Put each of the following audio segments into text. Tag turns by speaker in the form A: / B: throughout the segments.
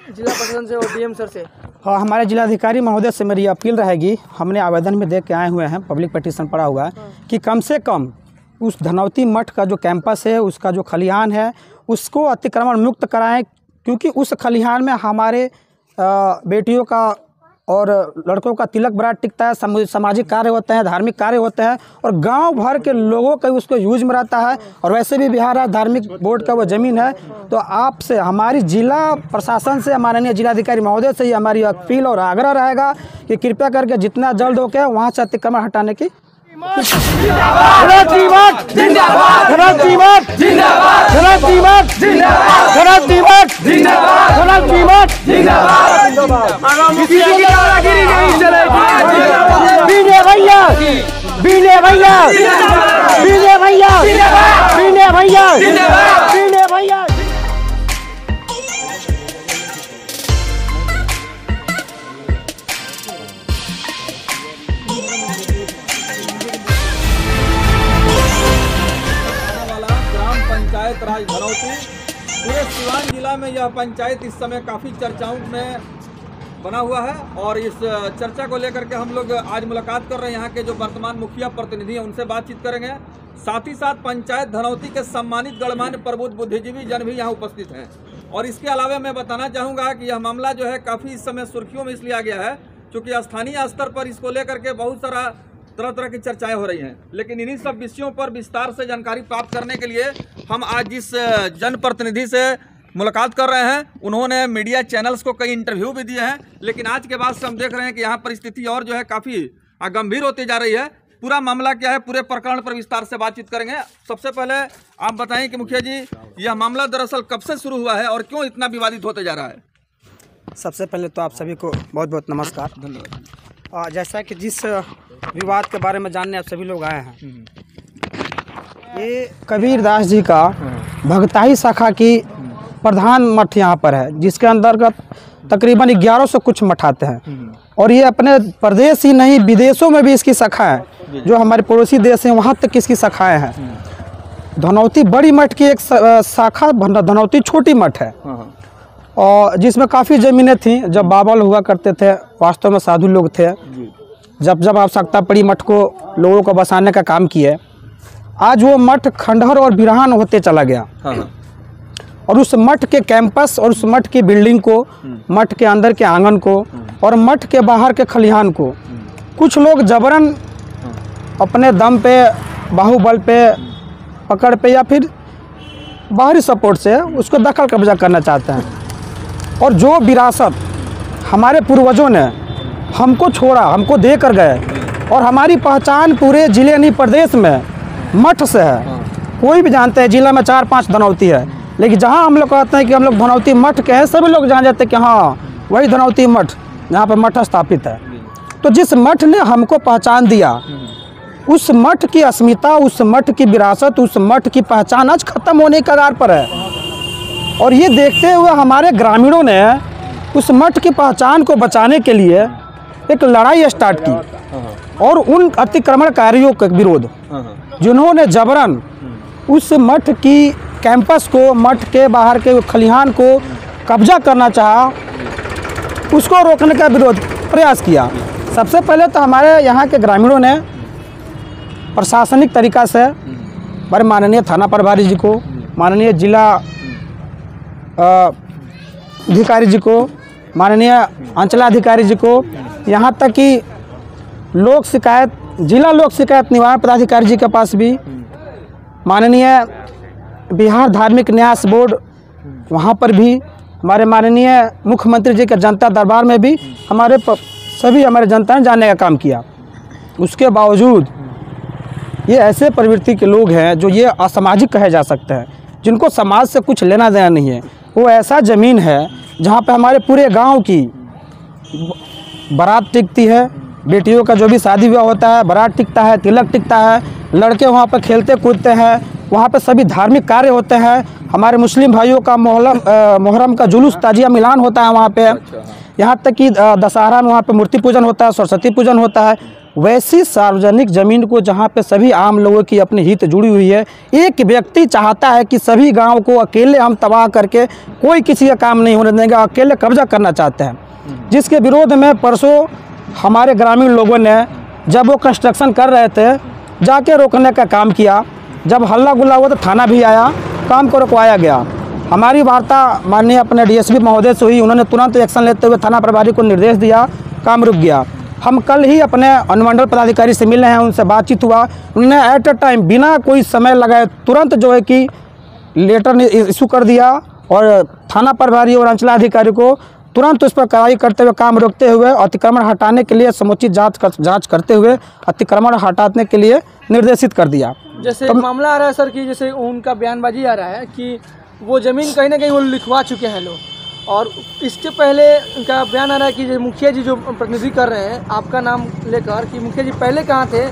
A: जिला प्रशासन से और डीएम सर से?
B: हाँ, हमारे जिलाधिकारी महोदय से मेरी अपील रहेगी, हमने आवेदन में दे के आए हुए हैं, पब्लिक पिटीशन पड़ा हुआ है कि कम से कम उस धनौती मठ का जो कैंपस है, उसका जो खलिहान है, उसको अतिक्रमण मुक्त कराएं, क्योंकि उस खलिहान में हमारे बेटियों का और लड़कों का तिलक बरात टिकता है, सामाजिक कार्य होते हैं, धार्मिक कार्य होते हैं और गांव भर के लोगों का उसको यूज में रहता है। और वैसे भी बिहार राज्य धार्मिक बोर्ड का वो ज़मीन है। तो आपसे, हमारी जिला प्रशासन से, माननीय जिलाधिकारी महोदय से ही हमारी अपील और आग्रह रहेगा कि कृपया करके जितना जल्द हो के वहाँ से अतिक्रमण हटाने की भैया।
C: पंचायत राज धनौती, पूरे सिवान जिला में यह पंचायत इस समय काफ़ी चर्चाओं में बना हुआ है और इस चर्चा को लेकर के हम लोग आज मुलाकात कर रहे हैं। यहाँ के जो वर्तमान मुखिया प्रतिनिधि हैं उनसे बातचीत करेंगे। साथ ही साथ पंचायत धनौती के सम्मानित गणमान्य प्रबुद्ध बुद्धिजीवी जन भी यहाँ उपस्थित हैं। और इसके अलावा मैं बताना चाहूँगा कि यह मामला जो है काफ़ी इस समय सुर्खियों में इसलिए आ गया है क्योंकि स्थानीय स्तर पर इसको लेकर के बहुत सारा तरह तरह की चर्चाएं हो रही हैं। लेकिन इन्हीं सब विषयों पर विस्तार से जानकारी प्राप्त करने के लिए हम आज जिस जनप्रतिनिधि से मुलाकात कर रहे हैं, उन्होंने मीडिया चैनल्स को कई इंटरव्यू भी दिए हैं। लेकिन आज के बाद से हम देख रहे हैं कि यहाँ परिस्थिति और जो है काफ़ी गंभीर होती जा रही है। पूरा मामला क्या है, पूरे प्रकरण पर विस्तार से बातचीत करेंगे। सबसे पहले आप बताएं कि मुखिया जी, यह मामला दरअसल कब से शुरू हुआ है और क्यों इतना विवादित होते जा रहा है?
B: सबसे पहले तो आप सभी को बहुत बहुत नमस्कार, धन्यवाद। जैसा कि जिस विवाद के बारे में जानने आप सभी लोग आए हैं, ये कबीरदास जी का भगताई शाखा की प्रधान मठ यहाँ पर है, जिसके अंतर्गत तकरीबन 1100 कुछ मठ आते हैं। और ये अपने प्रदेश ही नहीं, विदेशों में भी इसकी शाखा है, जो हमारे पड़ोसी देश हैं वहाँ तक इसकी शाखाएँ हैं। धनौती बड़ी मठ की एक शाखा धनौती छोटी मठ है, और जिसमें काफ़ी ज़मीनें थीं। जब बाबल हुआ करते थे, वास्तव में साधु लोग थे, जब आवश्यकता पड़ी मठ को लोगों को बसाने का काम किए। आज वो मठ खंडहर और वीरान होते चला गया। और उस मठ के कैंपस और उस मठ की बिल्डिंग को, मठ के अंदर के आंगन को और मठ के बाहर के खलिहान को कुछ लोग जबरन अपने दम पे, बाहुबल पे, पकड़ पे या फिर बाहरी सपोर्ट से उसको दखल कब्जा करना चाहते हैं। और जो विरासत हमारे पूर्वजों ने हमको छोड़ा, हमको दे कर गए, और हमारी पहचान पूरे ज़िले नहीं प्रदेश में मठ से है। कोई भी जानते हैं जिला में 4-5 धनौती है, लेकिन जहाँ हम लोग कहते हैं कि हम लोग धनौती मठ के हैं, सभी लोग जान जाते हैं कि हाँ वही धनौती मठ, जहाँ पर मठ स्थापित है। तो जिस मठ ने हमको पहचान दिया, उस मठ की अस्मिता, उस मठ की विरासत, उस मठ की पहचान आज ख़त्म होने के कगार पर है। और ये देखते हुए हमारे ग्रामीणों ने उस मठ की पहचान को बचाने के लिए एक लड़ाई स्टार्ट की, और उन अतिक्रमणकारियों के विरोध जिन्होंने जबरन उस मठ की कैंपस को, मठ के बाहर के खलिहान को कब्जा करना चाहा, उसको रोकने का विरोध प्रयास किया। सबसे पहले तो हमारे यहाँ के ग्रामीणों ने प्रशासनिक तरीक़ा से हमारे माननीय थाना प्रभारी जी को, माननीय जिला अधिकारी जी को, माननीय अंचलाधिकारी जी को, यहाँ तक कि लोक शिकायत, जिला लोक शिकायत निवारण पदाधिकारी जी के पास भी, माननीय बिहार धार्मिक न्यास बोर्ड, वहाँ पर भी, हमारे माननीय मुख्यमंत्री जी के जनता दरबार में भी सभी हमारे जनता ने जानने का काम किया। उसके बावजूद ये ऐसे प्रवृत्ति के लोग हैं जो ये असामाजिक कहे जा सकते हैं, जिनको समाज से कुछ लेना देना नहीं है। वो ऐसा ज़मीन है जहाँ पे हमारे पूरे गांव की बारात टिकती है, बेटियों का जो भी शादी विवाह होता है, बारात टिकता है, तिलक टिकता है, लड़के वहाँ पर खेलते कूदते हैं, वहाँ पे सभी धार्मिक कार्य होते हैं। हमारे मुस्लिम भाइयों का मुहर्रम का जुलूस, ताजिया मिलान होता है वहाँ पे। यहाँ तक कि दशहरा में वहाँ पे मूर्ति पूजन होता है, सरस्वती पूजन होता है। वैसी सार्वजनिक ज़मीन को जहाँ पे सभी आम लोगों की अपनी हित जुड़ी हुई है, एक व्यक्ति चाहता है कि सभी गांव को अकेले हम तबाह करके कोई किसी का काम नहीं होने देंगे, अकेले कब्जा करना चाहते हैं। जिसके विरोध में परसों हमारे ग्रामीण लोगों ने जब वो कंस्ट्रक्शन कर रहे थे जाके रोकने का काम किया। जब हल्ला गुल्ला हुआ तो थाना भी आया, काम को रुकवाया गया। हमारी वार्ता माननीय अपने डीएसपी महोदय से हुई, उन्होंने तुरंत एक्शन लेते हुए थाना प्रभारी को निर्देश दिया, काम रुक गया। हम कल ही अपने अनुमंडल पदाधिकारी से मिले हैं, उनसे बातचीत हुआ। उन्होंने एट अ टाइम बिना कोई समय लगाए तुरंत जो है कि लेटर इशू कर दिया और थाना प्रभारी और अंचलाधिकारी को तुरंत उस पर कार्रवाई करते हुए काम रोकते हुए अतिक्रमण हटाने के लिए समुचित जांच करते हुए अतिक्रमण हटाने के लिए निर्देशित कर दिया।
A: जैसे मामला आ रहा है सर कि जैसे उनका बयानबाजी आ रहा है कि वो ज़मीन कहीं ना कहीं वो लिखवा चुके हैं लोग, और इसके पहले उनका बयान आ रहा है कि मुखिया जी जो प्रतिनिधि कर रहे हैं आपका नाम लेकर कि मुखिया जी पहले कहाँ थे,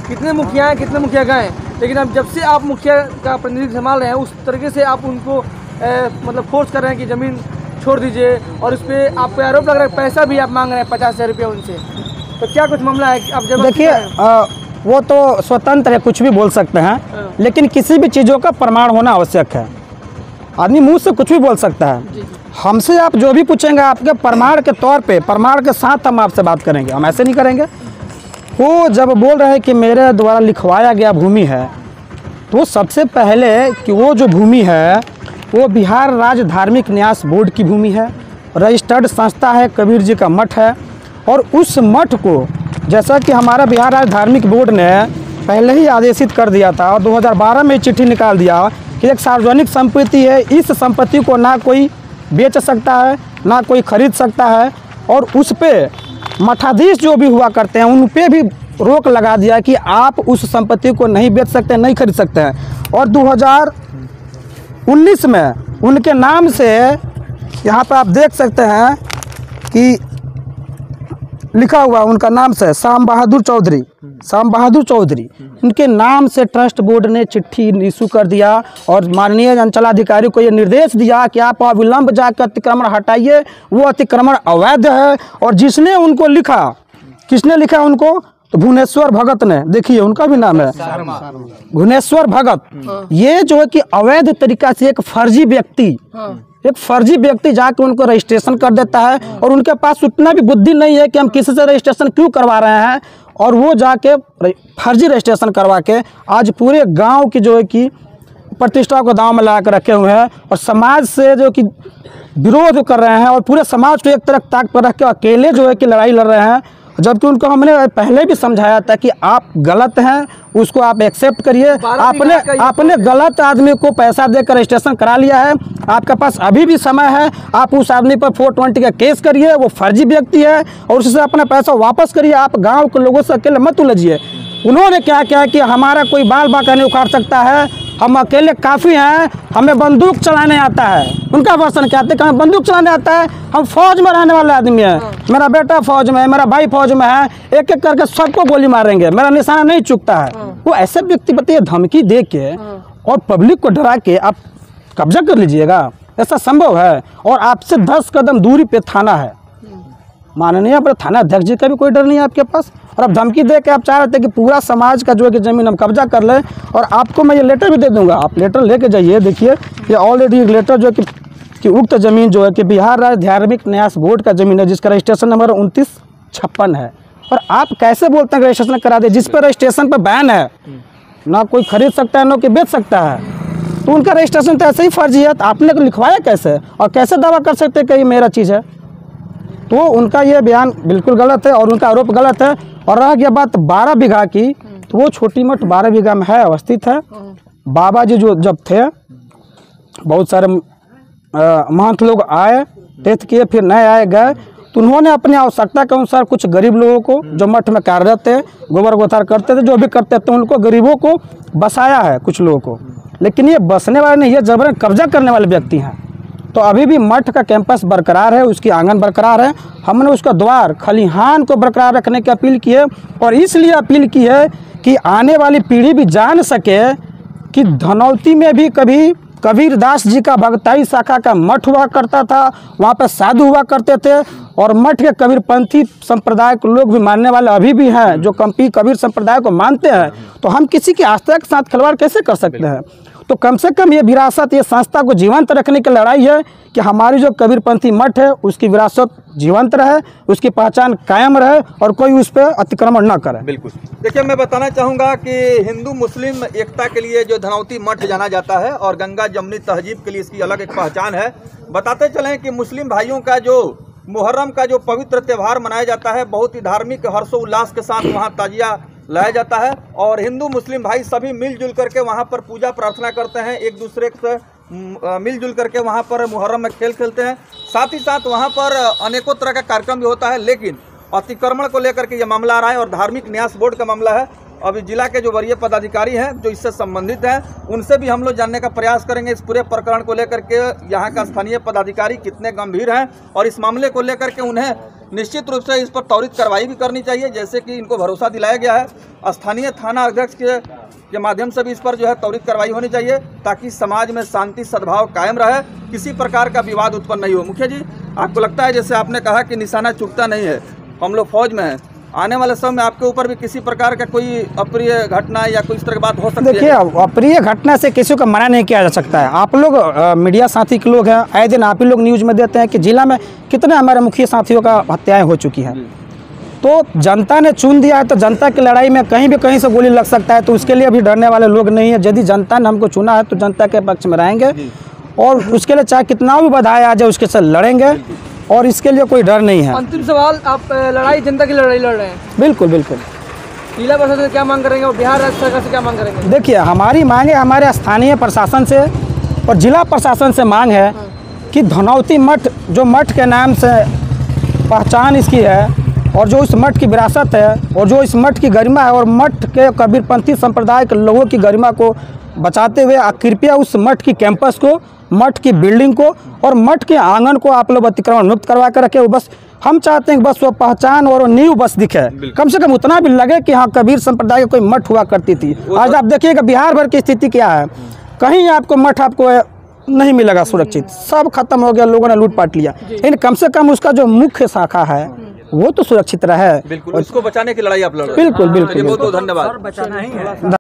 A: कितने मुखिया हैं, कितने मुखिया गए, लेकिन अब जब से आप मुखिया का प्रतिनिधि संभाल रहे हैं उस तरीके से आप उनको मतलब फोर्स कर रहे हैं कि ज़मीन छोड़ दीजिए, और उस पर आप पे आरोप लग रहा है पैसा भी आप मांग रहे हैं 50,000 रुपया उनसे। तो क्या कुछ मामला है? आप जब
B: देखिए वो तो स्वतंत्र है, कुछ भी बोल सकते हैं, लेकिन किसी भी चीज़ों का प्रमाण होना आवश्यक है। आदमी मुंह से कुछ भी बोल सकता है। हमसे आप जो भी पूछेंगे आपके प्रमाण के तौर पे, प्रमाण के साथ हम आपसे बात करेंगे, हम ऐसे नहीं करेंगे। वो जब बोल रहे हैं कि मेरे द्वारा लिखवाया गया भूमि है, तो सबसे पहले कि वो जो भूमि है वो बिहार राज्य धार्मिक न्यास बोर्ड की भूमि है, रजिस्टर्ड संस्था है, कबीर जी का मठ है। और उस मठ को जैसा कि हमारा बिहार राज्य धार्मिक बोर्ड ने पहले ही आदेशित कर दिया था और 2012 में चिट्ठी निकाल दिया कि एक सार्वजनिक संपत्ति है, इस संपत्ति को ना कोई बेच सकता है ना कोई खरीद सकता है, और उस पे मठाधीश जो भी हुआ करते हैं उन पे भी रोक लगा दिया कि आप उस संपत्ति को नहीं बेच सकते, नहीं खरीद सकते हैं। और 2019 में उनके नाम से यहाँ पर आप देख सकते हैं कि लिखा हुआ उनका नाम से श्याम बहादुर चौधरी उनके नाम से ट्रस्ट बोर्ड ने चिट्ठी इशू कर दिया और माननीय अंचलाधिकारी को ये निर्देश दिया कि आप अविलंब जाकर अतिक्रमण हटाइए, वो अतिक्रमण अवैध है। और जिसने उनको लिखा, किसने लिखा उनको, तो भुवनेश्वर भगत ने, देखिए उनका भी नाम है भुवनेश्वर भगत। ये जो है कि अवैध तरीका से एक फर्जी व्यक्ति जाके उनको रजिस्ट्रेशन कर देता है, और उनके पास उतना भी बुद्धि नहीं है कि हम किसी से रजिस्ट्रेशन क्यों करवा रहे हैं, और वो जाके फर्जी रजिस्ट्रेशन करवा के आज पूरे गांव की जो है कि प्रतिष्ठा को दांव में लगा कर रखे हुए हैं और समाज से जो कि विरोध कर रहे हैं और पूरे समाज को एक तरफ ताक पर रख के अकेले जो है कि लड़ाई लड़ रहे हैं। जबकि उनको हमने पहले भी समझाया था कि आप गलत हैं, उसको आप एक्सेप्ट करिए। आपने गलत आदमी को पैसा देकर रजिस्ट्रेशन करा लिया है, आपके पास अभी भी समय है, आप उस आदमी पर 420 का केस करिए, वो फर्जी व्यक्ति है, और उससे अपना पैसा वापस करिए। आप गांव के लोगों से अकेले मत उलझिए। उन्होंने क्या किया कि हमारा कोई बाल बाका नहीं उखाड़ सकता है, हम अकेले काफ़ी हैं, हमें बंदूक चलाने आता है। उनका वर्षन क्या है कि हमें बंदूक चलाने आता है, हम फौज में रहने वाले आदमी हैं, मेरा बेटा फौज में है, मेरा भाई फौज में है, एक एक करके सबको गोली मारेंगे, मेरा निशाना नहीं चूकता है। वो ऐसे व्यक्ति बताइए धमकी दे के और पब्लिक को डरा के आप कब्जा कर लीजिएगा, ऐसा संभव है? और आपसे 10 कदम दूरी पे थाना है, माननीय अपने थाना अध्यक्ष जी का भी कोई डर नहीं है आपके पास, और आप धमकी दे के आप चाह रहे थे कि पूरा समाज का जो है कि ज़मीन हम कब्जा कर लें। और आपको मैं ये लेटर भी दे दूंगा, आप लेटर लेके जाइए। देखिए ये ऑलरेडी एक लेटर जो कि उक्त ज़मीन जो है कि बिहार राज्य धार्मिक न्यास बोर्ड का ज़मीन है, जिसका रजिस्ट्रेशन नंबर 2956 है। और आप कैसे बोलते हैं रजिस्ट्रेशन करा दे, जिस पर रजिस्ट्रेशन पर बैन है, ना कोई खरीद सकता है ना कोई बेच सकता है, तो उनका रजिस्ट्रेशन तो ऐसे ही फर्जी है। तो आपने लिखवाया कैसे और कैसे दावा कर सकते हैं कि ये मेरा चीज़ है? तो उनका ये बयान बिल्कुल गलत है और उनका आरोप गलत है। और रह गया बात 12 बीघा की, तो वो छोटी मठ 12 बीघा में है, अवस्थित है। बाबा जी जो जब थे, बहुत सारे महंत लोग आए, तीर्थ किए, फिर नए आए गए, तो उन्होंने अपनी आवश्यकता के अनुसार कुछ गरीब लोगों को जो मठ में कार्यरत थे, गोबर गोथार करते थे, जो भी करते थे, उनको गरीबों को बसाया है कुछ लोगों को। लेकिन ये बसने वाले नहीं, ये जबरन कब्जा करने वाले व्यक्ति हैं। तो अभी भी मठ का कैंपस बरकरार है, उसकी आंगन बरकरार है। हमने उसका द्वार खलिहान को बरकरार रखने की अपील की है, और इसलिए अपील की है कि आने वाली पीढ़ी भी जान सके कि धनौल्टी में भी कभी कबीरदास जी का भगताई शाखा का मठ हुआ करता था, वहाँ पर साधु हुआ करते थे, और मठ के कबीरपंथी संप्रदाय के लोग भी मानने वाले अभी भी हैं, जो कबीर संप्रदाय को मानते हैं, तो हम किसी की आस्था के साथ खिलवाड़ कैसे कर सकते हैं। तो कम से कम ये विरासत, ये संस्था को जीवंत रखने की लड़ाई है कि हमारी जो कबीरपंथी मठ है उसकी विरासत जीवंत रहे, उसकी पहचान कायम रहे और कोई उस पर अतिक्रमण न करे।
C: बिल्कुल। देखिए, मैं बताना चाहूँगा कि हिंदू मुस्लिम एकता के लिए जो धनौती मठ जाना जाता है और गंगा जमनी तहजीब के लिए इसकी अलग एक पहचान है। बताते चलें कि मुस्लिम भाइयों का जो मुहर्रम का जो पवित्र त्यौहार मनाया जाता है, बहुत ही धार्मिक हर्षोल्लास के साथ वहाँ ताजिया लाया जाता है और हिंदू मुस्लिम भाई सभी मिलजुल करके वहाँ पर पूजा प्रार्थना करते हैं, एक दूसरे से मिलजुल करके वहाँ पर मुहर्रम में खेल खेलते हैं। साथ ही साथ वहाँ पर अनेकों तरह का कार्यक्रम भी होता है, लेकिन अतिक्रमण को लेकर के ये मामला आ रहा है और धार्मिक न्यास बोर्ड का मामला है। अभी जिला के जो वरीय पदाधिकारी हैं जो इससे संबंधित हैं, उनसे भी हम लोग जानने का प्रयास करेंगे इस पूरे प्रकरण को लेकर के यहाँ का स्थानीय पदाधिकारी कितने गंभीर हैं और इस मामले को लेकर के उन्हें निश्चित रूप से इस पर त्वरित कार्रवाई भी करनी चाहिए, जैसे कि इनको भरोसा दिलाया गया है। स्थानीय थाना अध्यक्ष के माध्यम से भी इस पर जो है त्वरित कार्रवाई होनी चाहिए ताकि समाज में शांति सद्भाव कायम रहे, किसी प्रकार का विवाद उत्पन्न नहीं हो। मुखिया जी, आपको लगता है जैसे आपने कहा कि निशाना चूकता नहीं है, हम लोग फौज में हैं, आने वाले समय में आपके ऊपर भी किसी प्रकार का कोई अप्रिय घटना या कोई इस तरह की बात हो सकती है?
B: देखिए, अप्रिय घटना से किसी को मना नहीं किया जा सकता है। आप लोग मीडिया साथी के लोग हैं, आए दिन आप ही लोग न्यूज़ में देते हैं कि जिला में कितने हमारे मुखिया साथियों का हत्याएं हो चुकी हैं। तो जनता ने चुन दिया है, तो जनता की लड़ाई में कहीं भी कहीं से गोली लग सकता है, तो उसके लिए अभी डरने वाले लोग नहीं है। यदि जनता ने हमको चुना है तो जनता के पक्ष में रहेंगे और उसके लिए चाहे कितना भी बधाई आ जाए उसके साथ लड़ेंगे और इसके लिए कोई डर नहीं है।
A: अंतिम सवाल, आप लड़ाई जनता की लड़ाई लड़ रहे हैं,
B: बिल्कुल बिल्कुल।
A: जिला प्रशासन से क्या मांग करेंगे और बिहार राज्य सरकार से क्या मांग करेंगे?
B: देखिए, हमारी मांग है, हमारे स्थानीय प्रशासन से और जिला प्रशासन से मांग है कि धनौती मठ, जो मठ के नाम से पहचान इसकी है और जो इस मठ की विरासत है और जो इस मठ की गरिमा है और मठ के कबीरपंथी संप्रदाय के लोगों की गरिमा को बचाते हुए कृपया उस मठ की कैंपस को, मठ की बिल्डिंग को और मठ के आंगन को आप लोग अतिक्रमण मुक्त करवा कर रखे। बस हम चाहते हैं कि बस वो पहचान और नींव बस दिखे, कम से कम उतना भी लगे कि हाँ कबीर संप्रदाय की कोई मठ हुआ करती थी। आज आप देखिएगा बिहार भर की स्थिति क्या है, कहीं आपको मठ आपको नहीं मिलेगा सुरक्षित, सब खत्म हो गया, लोगों ने लूटपाट लिया। लेकिन कम से कम उसका जो मुख्य शाखा है वो तो सुरक्षित रहे।
C: बिल्कुल, उसको बचाने की लड़ाई आप लड़ रहे हैं।
B: बिल्कुल बिल्कुल,
C: बहुत बहुत धन्यवाद।